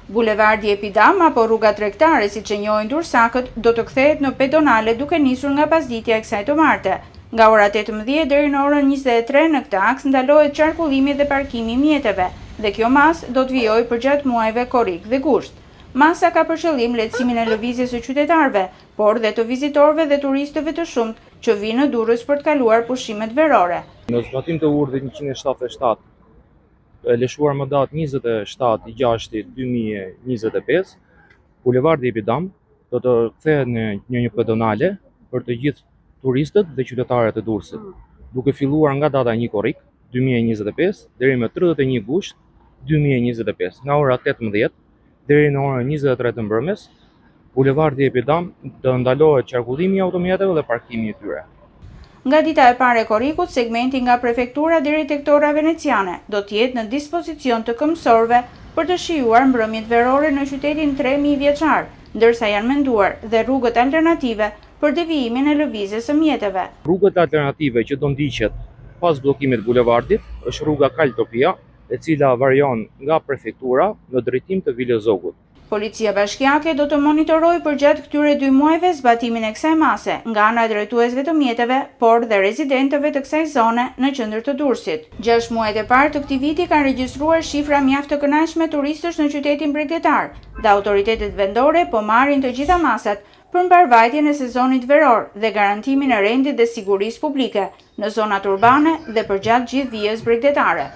Bulevardi Epidam apo rruga tregtare siç e njohin Dursakët do të kthehet në pedonale duke nisur nga pasditja e kësaj të marte. Nga ora 18 deri në orën 23 në këtë aks ndalohet qarkullimi dhe parkimi i mjeteve dhe kjo mas do të vijojë përgjatë muajve korrik dhe gusht. Masa ka për qëllim lehtësimin e lëvizjes së qytetarëve, por dhe të vizitorëve dhe turistëve të shumtë që vinë në Durrës për të kaluar pushimet verore. Në zbatim të urdhrit 177, lëshuar më datë 27/6/2025, Bulevardi Epidam do të kthehet në një pedonale për të gjithë turistët dhe qytetarët e Durrësit, duke filluar nga data 1 korrik 2025 deri më 31 gusht 2025, nga ora 18 deri në orën 23 të mbrëmjes. Bulevardi Epidam do ndalohet qarkullimi i automjeteve dhe parkimi i tyre. Nga dita e parë e korrikut, segmenti nga prefektura deri tek Torra Veneciane do të jetë në dispozicion të këmbësorëve për të shijuar mbrëmjet verore në qytetin 3000 vjeçar, ndërsa janë menduar dhe rrugët alternative për devijimin e lëvizjes së mjeteve. Rrugët alternative që do ndiqet pas bllokimit të bulevardit është rruga Kaltopia, e cila varion nga prefektura në drejtim të Vilës Zogut. Policia bashkiake do të monitorojë përgjatë këtyre 2 muajve zbatimin e kësaj mase nga ana e drejtuesve të mjeteve, por dhe rezidentëve të kësaj zone në qendër të Durrësit. 6 muajt e parë të këtij viti kanë regjistruar shifra mjaft të kënaqshme turistësh në qytetin bregdetar dhe autoritetet vendore po marrin të gjitha masat për mbarvajtjen e sezonit veror dhe garantimin e rendit dhe sigurisë publike në zonat urbane dhe përgjatë gjithë vijës bregdetare.